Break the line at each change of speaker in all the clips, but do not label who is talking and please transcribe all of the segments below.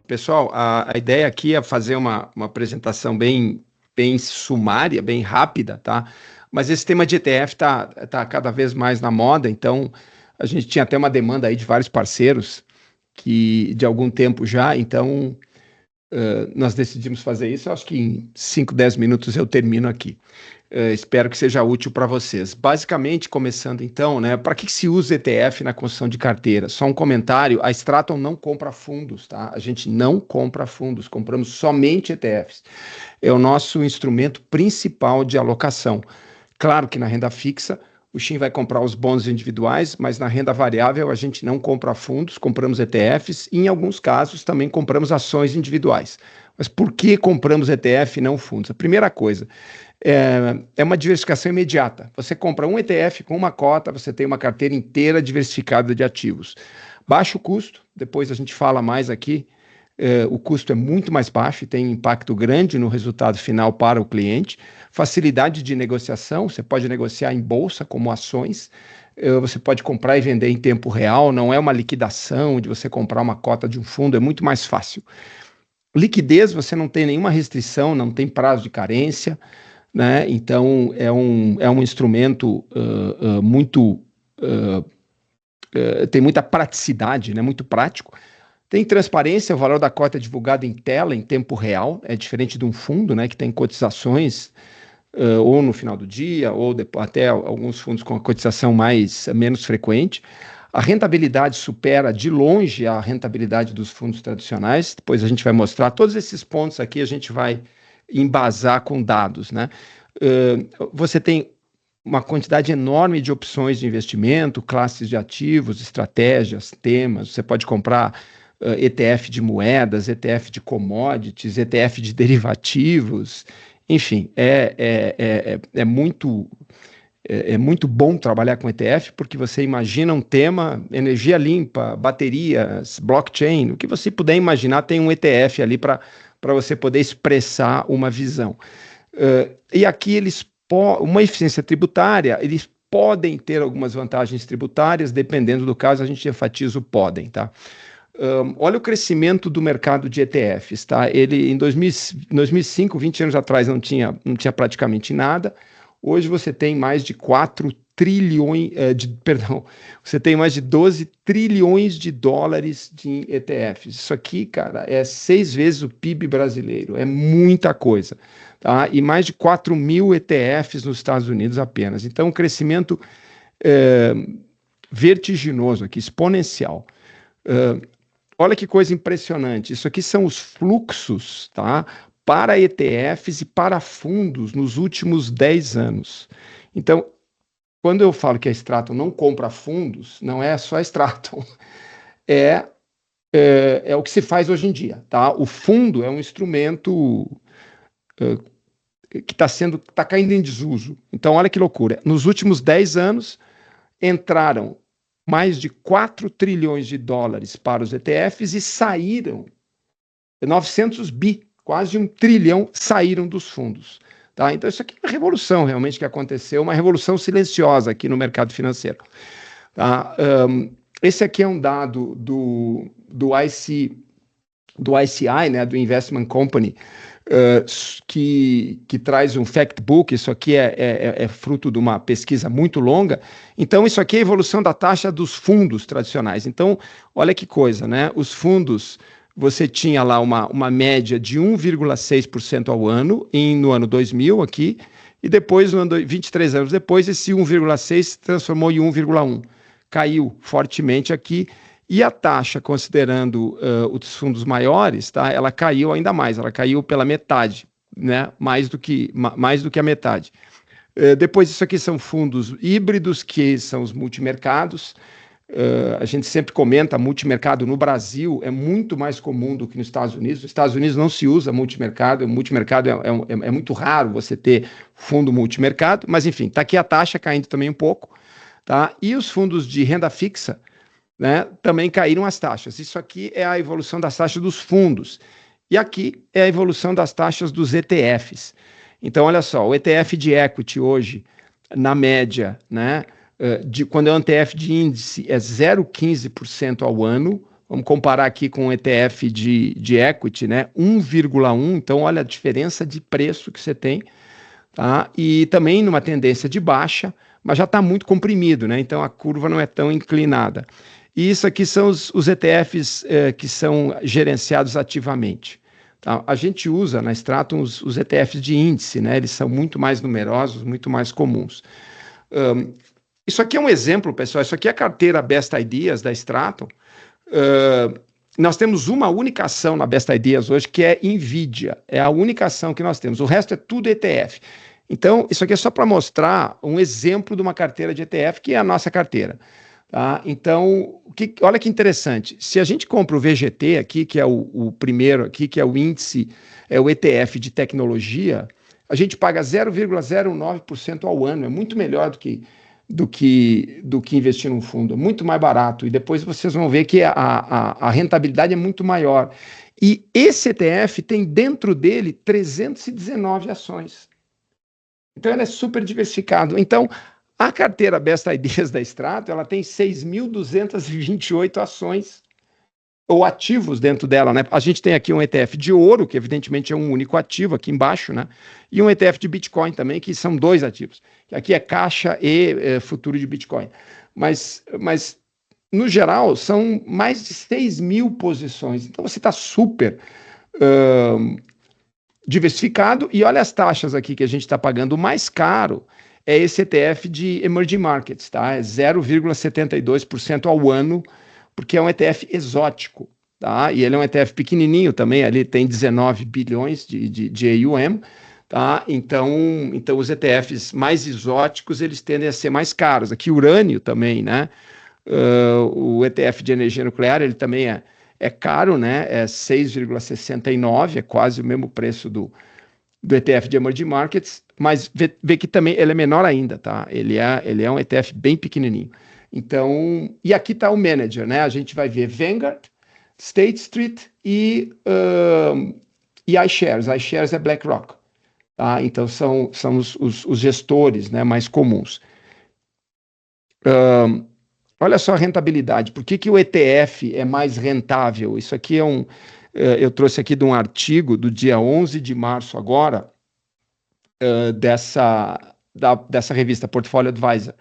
Pessoal, a ideia aqui é fazer uma apresentação bem sumária, bem rápida, tá? Mas esse tema de ETF tá cada vez mais na moda, então a gente tinha até uma demanda aí de vários parceiros que de algum tempo já, então nós decidimos fazer isso. Eu acho que em 5, 10 minutos eu termino aqui. Espero que seja útil para vocês. Basicamente, começando então, né? Para que se usa ETF na construção de carteira? Só um comentário: a Straton não compra fundos, tá? A gente não compra fundos, compramos somente ETFs. É o nosso instrumento principal de alocação. Claro que na renda fixa, o Shin vai comprar os bons individuais, mas na renda variável a gente não compra fundos, compramos ETFs e em alguns casos também compramos ações individuais. Mas por que compramos ETF e não fundos? A primeira coisa é uma diversificação imediata. Você compra um ETF com uma cota, você tem uma carteira inteira diversificada de ativos. Baixo custo, depois a gente fala mais aqui, o custo é muito mais baixo e tem impacto grande no resultado final para o cliente. Facilidade de negociação, você pode negociar em bolsa como ações, você pode comprar e vender em tempo real, não é uma liquidação de você comprar uma cota de um fundo, é muito mais fácil. Liquidez, você não tem nenhuma restrição, não tem prazo de carência, né? Então é um instrumento muito tem muita praticidade, né? Muito prático. Tem transparência, o valor da cota é divulgado em tela, em tempo real, é diferente de um fundo, né, que tem cotizações ou no final do dia, ou até alguns fundos com a cotização menos frequente. A rentabilidade supera de longe a rentabilidade dos fundos tradicionais. Depois a gente vai mostrar todos esses pontos aqui, a gente vai embasar com dados, né? Você tem uma quantidade enorme de opções de investimento, classes de ativos, estratégias, temas. Você pode comprar ETF de moedas, ETF de commodities, ETF de derivativos, enfim, é muito bom trabalhar com ETF, porque você imagina um tema, energia limpa, baterias, blockchain, o que você puder imaginar, tem um ETF ali para você poder expressar uma visão. E aqui uma eficiência tributária, eles podem ter algumas vantagens tributárias, dependendo do caso, a gente enfatiza o podem, tá? Olha o crescimento do mercado de ETFs, tá? Ele em 2005, 20 anos atrás, não tinha praticamente nada. Hoje você tem mais de 4 trilhões, você tem mais de 12 trilhões de dólares de ETFs. Isso aqui, cara, é 6 vezes o PIB brasileiro, é muita coisa, tá? E mais de 4 mil ETFs nos Estados Unidos apenas. Então, um crescimento vertiginoso aqui, exponencial. Olha que coisa impressionante, isso aqui são os fluxos, tá, para ETFs e para fundos nos últimos 10 anos. Então, quando eu falo que a Straton não compra fundos, não é só a Straton, é o que se faz hoje em dia, tá? O fundo é um instrumento que está caindo em desuso. Então, olha que loucura, nos últimos 10 anos entraram mais de 4 trilhões de dólares para os ETFs e saíram 900 bi, quase 1 trilhão saíram dos fundos. Tá? Então isso aqui é uma revolução realmente que aconteceu, uma revolução silenciosa aqui no mercado financeiro. Tá? Esse aqui é um dado do ICI, né, do Investment Company, que traz um fact book. Isso aqui é fruto de uma pesquisa muito longa. Então, isso aqui é a evolução da taxa dos fundos tradicionais. Então, olha que coisa, né? Os fundos, você tinha lá uma média de 1,6% ao ano no ano 2000 aqui, e depois, 23 anos depois, esse 1,6% se transformou em 1,1%. Caiu fortemente aqui. E a taxa, considerando os fundos maiores, tá, ela caiu ainda mais, ela caiu pela metade, né, mais do que a metade. Depois, isso aqui são fundos híbridos, que são os multimercados. A gente sempre comenta, multimercado no Brasil é muito mais comum do que nos Estados Unidos. Nos Estados Unidos não se usa multimercado, é muito raro você ter fundo multimercado, mas enfim, está aqui a taxa caindo também um pouco. Tá? E os fundos de renda fixa, né, também caíram as taxas. Isso aqui é a evolução das taxas dos fundos. E aqui é a evolução das taxas dos ETFs. Então, olha só, o ETF de equity hoje, na média, né, quando é um ETF de índice, é 0,15% ao ano. Vamos comparar aqui com o ETF de equity, né? 1,1, então olha a diferença de preço que você tem, tá? E também numa tendência de baixa, mas já está muito comprimido, né? Então a curva não é tão inclinada. E isso aqui são os ETFs que são gerenciados ativamente. Tá? A gente usa na Stratum os ETFs de índice, né? Eles são muito mais numerosos, muito mais comuns. Isso aqui é um exemplo, pessoal. Isso aqui é a carteira Best Ideas da Stratum. Nós temos uma única ação na Best Ideas hoje, que é NVIDIA. É a única ação que nós temos. O resto é tudo ETF. Então, isso aqui é só para mostrar um exemplo de uma carteira de ETF, que é a nossa carteira. Tá? Então, olha que interessante. Se a gente compra o VGT aqui, que é o primeiro aqui, que é o índice, é o ETF de tecnologia, a gente paga 0,09% ao ano. É muito melhor do que investir num fundo. É muito mais barato. E depois vocês vão ver que a rentabilidade é muito maior. E esse ETF tem dentro dele 319 ações. Então, ele é super diversificado. Então, a carteira Best Ideas da Stratum, ela tem 6.228 ações ou ativos dentro dela, né? A gente tem aqui um ETF de ouro, que evidentemente é um único ativo aqui embaixo, né? E um ETF de Bitcoin também, que são dois ativos. Que aqui é caixa e futuro de Bitcoin. Mas, no geral, são mais de 6.000 posições. Então, você está super diversificado. E olha as taxas aqui que a gente está pagando. O mais caro é esse ETF de Emerging Markets, tá? É 0,72% ao ano, porque é um ETF exótico, tá? E ele é um ETF pequenininho também, ali tem 19 bilhões de AUM, tá? Então os ETFs mais exóticos, eles tendem a ser mais caros. Aqui urânio também, né? O ETF de energia nuclear, ele também é caro, né? É 6,69, é quase o mesmo preço do ETF de Emerging Markets, mas vê que também ele é menor ainda, tá? Ele é um ETF bem pequenininho. Então, e aqui está o manager, né? A gente vai ver Vanguard, State Street e iShares. iShares é BlackRock, tá? Então, são os gestores, né, mais comuns. Olha só a rentabilidade. Por que o ETF é mais rentável? Isso aqui eu trouxe aqui de um artigo do dia 11 de março agora, dessa revista Portfolio Advisor,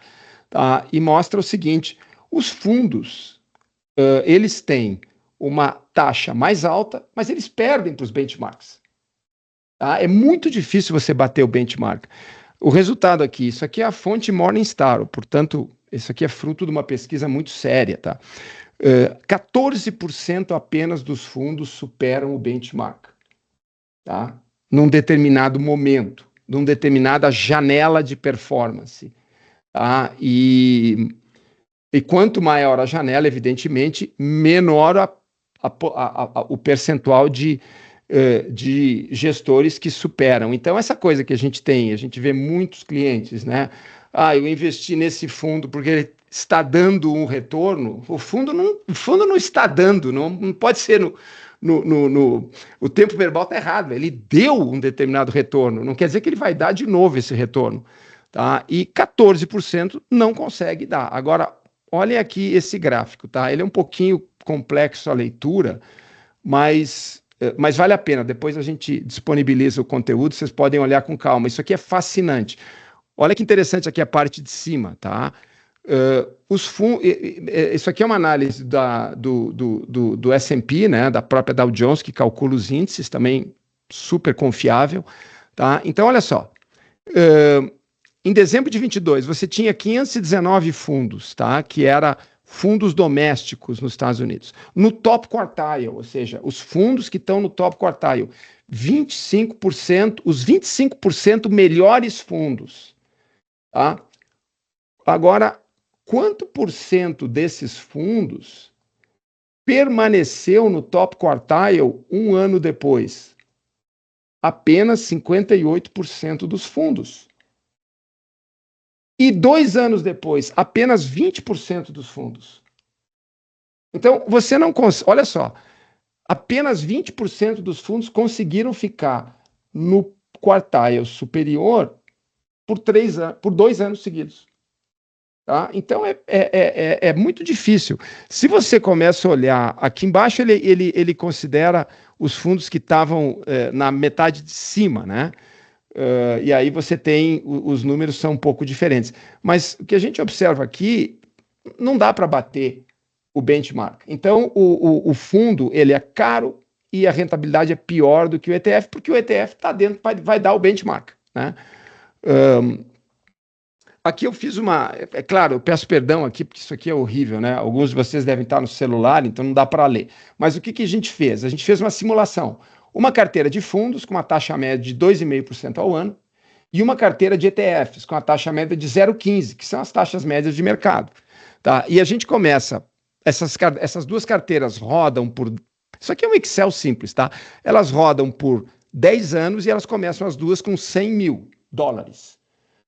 tá? E mostra o seguinte: os fundos, eles têm uma taxa mais alta, mas eles perdem para os benchmarks. Tá? É muito difícil você bater o benchmark. O resultado aqui, isso aqui é a fonte Morningstar, portanto, isso aqui é fruto de uma pesquisa muito séria, tá? 14% apenas dos fundos superam o benchmark, tá? Num determinado momento, numa determinada janela de performance, tá? E quanto maior a janela, evidentemente, menor o percentual de gestores que superam. Então, essa coisa que a gente vê muitos clientes, né? Eu investi nesse fundo porque ele está dando um retorno. O fundo não está dando, não pode ser o tempo verbal está errado. Ele deu um determinado retorno, não quer dizer que ele vai dar de novo esse retorno, tá? E 14% não consegue dar. Agora, olhem aqui esse gráfico, tá? Ele é um pouquinho complexo a leitura, mas vale a pena. Depois a gente disponibiliza o conteúdo, vocês podem olhar com calma. Isso aqui é fascinante. Olha que interessante aqui a parte de cima, tá? Isso aqui é uma análise do S&P, né, da própria Dow Jones, que calcula os índices, também super confiável, tá? Então, olha só. Em dezembro de 22, você tinha 519 fundos, tá? Que era fundos domésticos nos Estados Unidos. No top quartile, ou seja, os fundos que estão no top quartile, 25%, os 25% melhores fundos, tá? Agora, quanto por cento desses fundos permaneceu no top quartile um ano depois? Apenas 58% dos fundos. E 2 anos depois, apenas 20% dos fundos. Então, você não consegue. Olha só, apenas 20% dos fundos conseguiram ficar no quartile superior por 2 anos seguidos. Tá? Então é muito difícil. Se você começa a olhar aqui embaixo, ele considera os fundos que estavam na metade de cima, né? E aí você tem, os números são um pouco diferentes. Mas o que a gente observa aqui, não dá para bater o benchmark. Então, o fundo ele é caro e a rentabilidade é pior do que o ETF, porque o ETF está dentro, vai dar o benchmark, né? Aqui eu fiz uma. É claro, eu peço perdão aqui, porque isso aqui é horrível, né? Alguns de vocês devem estar no celular, então não dá para ler. Mas o que, que a gente fez? A gente fez uma simulação. Uma carteira de fundos com uma taxa média de 2,5% ao ano e uma carteira de ETFs com a taxa média de 0,15%, que são as taxas médias de mercado. Tá? E a gente começa. Essas duas carteiras rodam por. Isso aqui é um Excel simples, tá? Elas rodam por 10 anos e elas começam as duas com 100 mil dólares.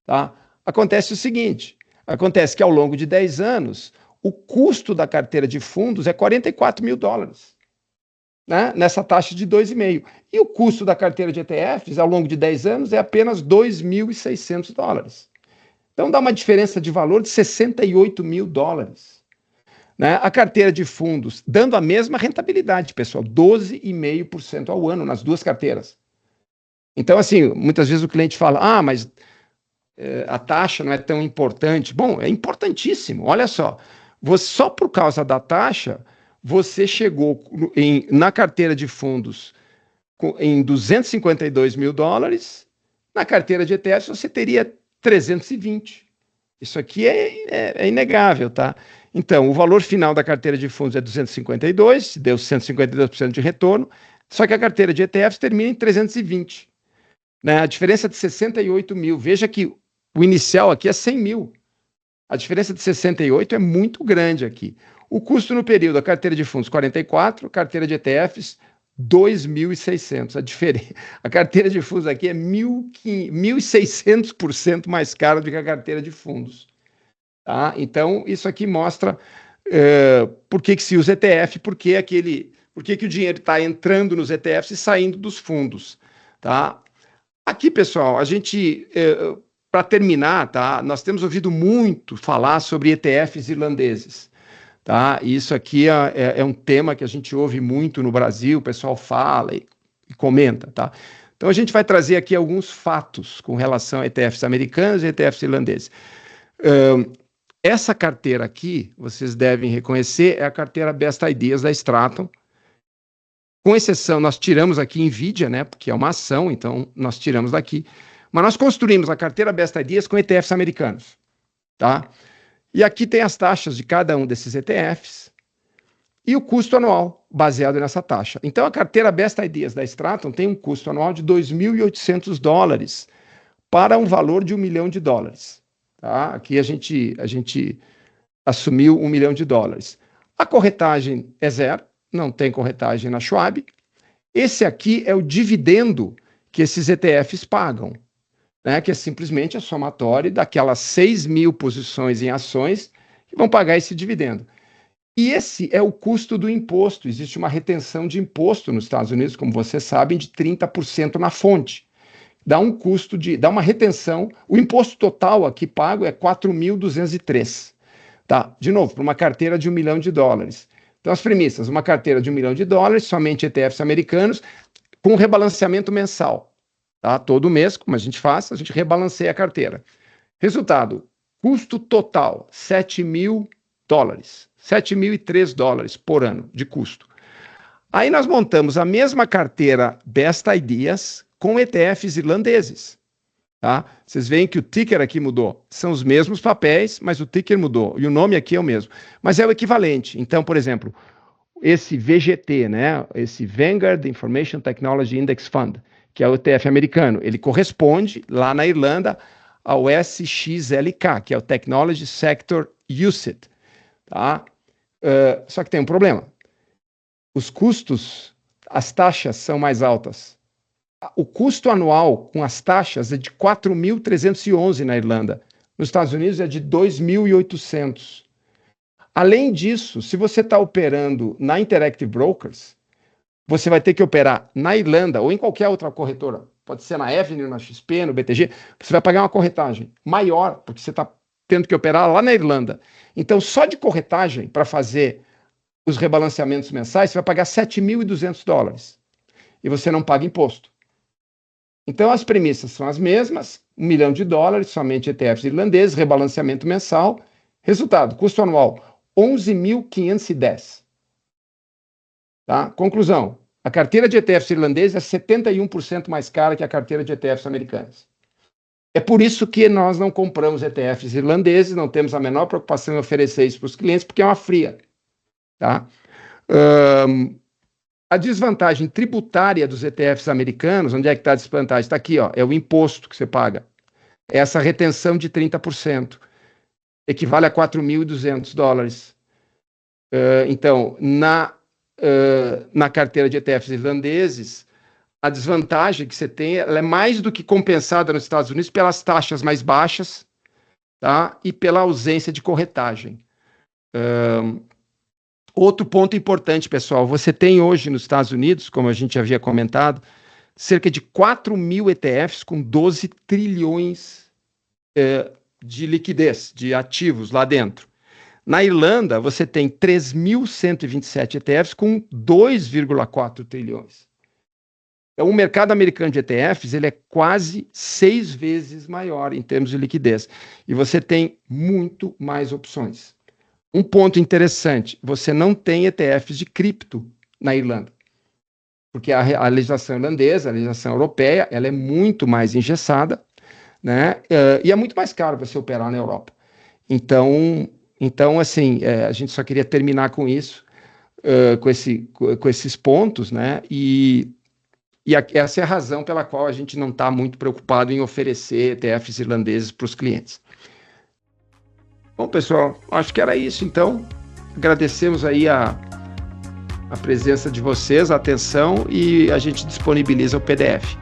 Tá? Acontece o seguinte, acontece que ao longo de 10 anos, o custo da carteira de fundos é 44 mil dólares, né? Nessa taxa de 2,5%. E o custo da carteira de ETFs, ao longo de 10 anos, é apenas 2.600 dólares. Então dá uma diferença de valor de 68 mil dólares. Né? A carteira de fundos, dando a mesma rentabilidade, pessoal, 12,5% ao ano nas duas carteiras. Então, assim, muitas vezes o cliente fala, mas a taxa não é tão importante. Bom, é importantíssimo. Olha só, só por causa da taxa, você chegou na carteira de fundos em 252 mil dólares, na carteira de ETFs você teria 320. Isso aqui é inegável, tá? Então, o valor final da carteira de fundos é 252, deu 152% de retorno, só que a carteira de ETFs termina em 320. Né? A diferença de 68 mil. Veja que o inicial aqui é 100 mil. A diferença de 68 é muito grande aqui. O custo no período, a carteira de fundos 44, carteira de ETFs 2.600. A carteira de fundos aqui é 1.600% mais cara do que a carteira de fundos. Tá? Então, isso aqui mostra por que se usa ETF, por que o dinheiro está entrando nos ETFs e saindo dos fundos. Tá? Aqui, pessoal, a gente... para terminar, tá? Nós temos ouvido muito falar sobre ETFs irlandeses. Tá? E isso aqui é um tema que a gente ouve muito no Brasil, o pessoal fala e comenta. Tá? Então a gente vai trazer aqui alguns fatos com relação a ETFs americanos e ETFs irlandeses. Essa carteira aqui, vocês devem reconhecer, é a carteira Best Ideas da Stratton. Com exceção, nós tiramos aqui NVIDIA, né? Porque é uma ação, então nós tiramos daqui. Mas nós construímos a carteira Best Ideas com ETFs americanos, tá? E aqui tem as taxas de cada um desses ETFs e o custo anual baseado nessa taxa. Então, a carteira Best Ideas da Stratton tem um custo anual de 2.800 dólares para um valor de $1 milhão. Tá? Aqui a gente assumiu $1 milhão. A corretagem é zero, não tem corretagem na Schwab. Esse aqui é o dividendo que esses ETFs pagam. Né, que é simplesmente a somatória daquelas 6 mil posições em ações que vão pagar esse dividendo. E esse é o custo do imposto. Existe uma retenção de imposto nos Estados Unidos, como vocês sabem, de 30% na fonte. Dá uma retenção. O imposto total aqui pago é 4.203. Tá? De novo, para uma carteira de $1 milhão. Então, as premissas: uma carteira de $1 milhão, somente ETFs americanos, com rebalanceamento mensal. Tá? Todo mês, como a gente faz, a gente rebalanceia a carteira. Resultado: custo total, $7.000. $7.003 por ano de custo. Aí nós montamos a mesma carteira Best Ideas com ETFs irlandeses. Tá? Vocês veem que o ticker aqui mudou. São os mesmos papéis, mas o ticker mudou. E o nome aqui é o mesmo. Mas é o equivalente. Então, por exemplo, esse VGT, né? Esse Vanguard Information Technology Index Fund, que é o ETF americano, ele corresponde, lá na Irlanda, ao SXLK, que é o Technology Sector UCITS. Tá? Só que tem um problema. Os custos, as taxas são mais altas. O custo anual com as taxas é de 4.311 na Irlanda. Nos Estados Unidos é de 2.800. Além disso, se você está operando na Interactive Brokers, você vai ter que operar na Irlanda ou em qualquer outra corretora, pode ser na Avenue, na XP, no BTG, você vai pagar uma corretagem maior, porque você está tendo que operar lá na Irlanda. Então, só de corretagem, para fazer os rebalanceamentos mensais, você vai pagar $7.200. E você não paga imposto. Então, as premissas são as mesmas, $1 milhão, somente ETFs irlandeses, rebalanceamento mensal. Resultado, custo anual, 11.510. Tá? Conclusão, a carteira de ETFs irlandeses é 71% mais cara que a carteira de ETFs americanas. É por isso que nós não compramos ETFs irlandeses, não temos a menor preocupação em oferecer isso para os clientes, porque é uma fria. Tá? A desvantagem tributária dos ETFs americanos, onde é que está a desvantagem? Está aqui, ó, é o imposto que você paga. É essa retenção de 30%. Equivale a $4.200. Então, na carteira de ETFs irlandeses, a desvantagem que você tem, ela é mais do que compensada nos Estados Unidos pelas taxas mais baixas, tá? E pela ausência de corretagem. Outro ponto importante, pessoal, você tem hoje nos Estados Unidos, como a gente havia comentado, cerca de 4.000 ETFs com 12 trilhões de liquidez, de ativos lá dentro. Na Irlanda, você tem 3.127 ETFs com 2,4 trilhões. Então, o mercado americano de ETFs ele é quase 6 vezes maior em termos de liquidez. E você tem muito mais opções. Um ponto interessante, você não tem ETFs de cripto na Irlanda. Porque a legislação irlandesa, a legislação europeia, ela é muito mais engessada, né? E é muito mais caro você operar na Europa. Então assim, a gente só queria terminar com isso, com esses pontos, né? E essa é a razão pela qual a gente não está muito preocupado em oferecer ETFs irlandeses para os clientes. Bom, pessoal, acho que era isso, então. Agradecemos aí a presença de vocês, a atenção, e a gente disponibiliza o PDF.